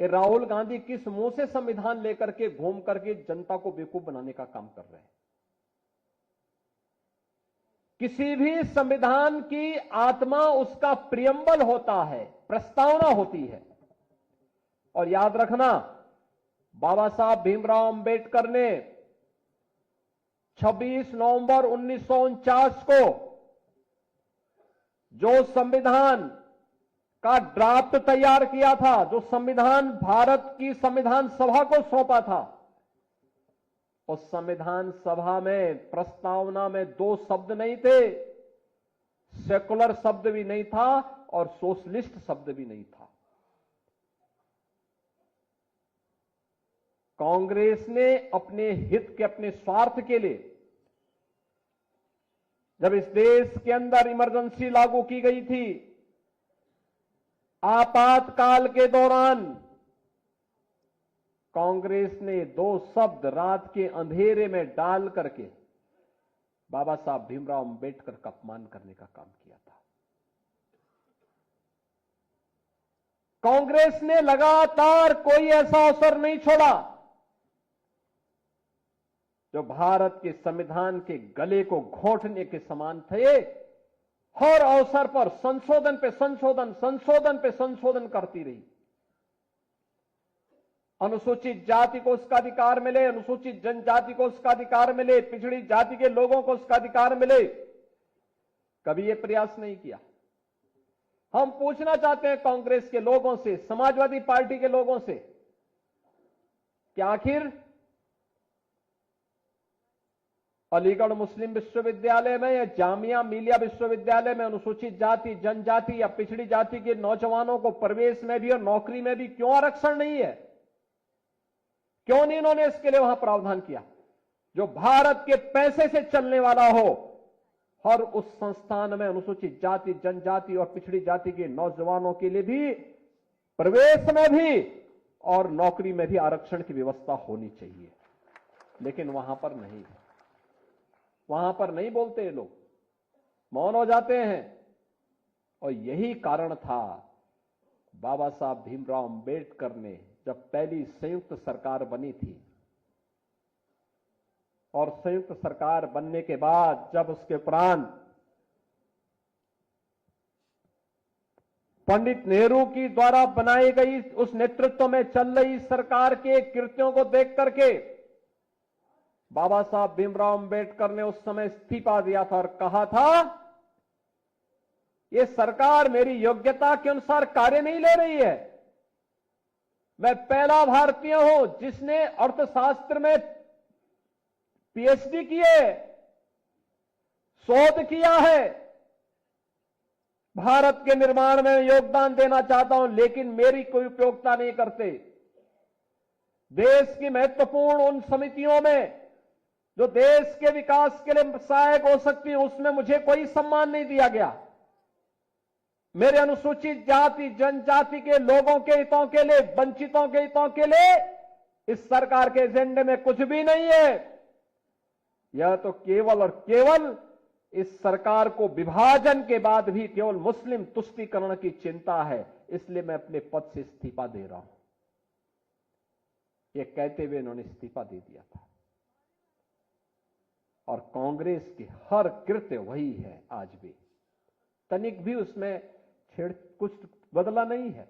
ये राहुल गांधी किस मुंह से संविधान लेकर के घूम करके जनता को बेवकूफ बनाने का काम कर रहे हैं। किसी भी संविधान की आत्मा उसका प्रियम्बल होता है, प्रस्तावना होती है। और याद रखना, बाबा साहब भीमराव अंबेडकर ने 26 नवंबर 1949 को जो संविधान का ड्राफ्ट तैयार किया था, जो संविधान भारत की संविधान सभा को सौंपा था, उस संविधान सभा में प्रस्तावना में 2 शब्द नहीं थे, सेकुलर शब्द भी नहीं था और सोशलिस्ट शब्द भी नहीं था। कांग्रेस ने अपने हित के, अपने स्वार्थ के लिए, जब इस देश के अंदर इमरजेंसी लागू की गई थी, आपातकाल के दौरान कांग्रेस ने 2 शब्द रात के अंधेरे में डाल करके बाबा साहब भीमराव अंबेडकर का अपमान करने का काम किया था। कांग्रेस ने लगातार कोई ऐसा अवसर नहीं छोड़ा जो भारत के संविधान के गले को घोंटने के समान थे। हर अवसर पर संशोधन पे संशोधन, संशोधन पे संशोधन करती रही। अनुसूचित जाति को उसका अधिकार मिले, अनुसूचित जनजाति को उसका अधिकार मिले, पिछड़ी जाति के लोगों को उसका अधिकार मिले, कभी यह प्रयास नहीं किया। हम पूछना चाहते हैं कांग्रेस के लोगों से, समाजवादी पार्टी के लोगों से, कि आखिर अलीगढ़ मुस्लिम विश्वविद्यालय में या जामिया मिलिया विश्वविद्यालय में अनुसूचित जाति, जनजाति या पिछड़ी जाति के नौजवानों को प्रवेश में भी और नौकरी में भी क्यों आरक्षण नहीं है? क्यों नहीं इन्होंने इसके लिए वहां प्रावधान किया? जो भारत के पैसे से चलने वाला हो, और उस संस्थान में अनुसूचित जाति, जनजाति और पिछड़ी जाति के नौजवानों के लिए भी प्रवेश में भी और नौकरी में भी आरक्षण की व्यवस्था होनी चाहिए। लेकिन वहां पर नहीं, वहां पर नहीं बोलते ये लोग, मौन हो जाते हैं। और यही कारण था, बाबा साहब भीमराव अंबेडकर ने जब पहली संयुक्त सरकार बनी थी, और संयुक्त सरकार बनने के बाद जब उसके उपरांत पंडित नेहरू की द्वारा बनाई गई उस नेतृत्व में चल रही सरकार के कृत्यों को देख करके बाबा साहब भीमराव अंबेडकर ने उस समय इस्तीफा दिया था और कहा था, यह सरकार मेरी योग्यता के अनुसार कार्य नहीं ले रही है। मैं पहला भारतीय हूं जिसने अर्थशास्त्र में पीएचडी की है, शोध किया है, भारत के निर्माण में योगदान देना चाहता हूं, लेकिन मेरी कोई उपयोगिता नहीं करते। देश की महत्वपूर्ण उन समितियों में जो देश के विकास के लिए सहायक हो सकती है, उसमें मुझे कोई सम्मान नहीं दिया गया। मेरे अनुसूचित जाति, जनजाति के लोगों के हितों के लिए, वंचितों के हितों के लिए इस सरकार के एजेंडे में कुछ भी नहीं है। यह तो केवल और केवल इस सरकार को विभाजन के बाद भी केवल मुस्लिम तुष्टीकरण की चिंता है, इसलिए मैं अपने पद से इस्तीफा दे रहा हूं, यह कहते हुए इन्होंने इस्तीफा दे दिया था। और कांग्रेस की हर कृत्य वही है आज भी, तनिक भी उसमें कुछ बदला नहीं है।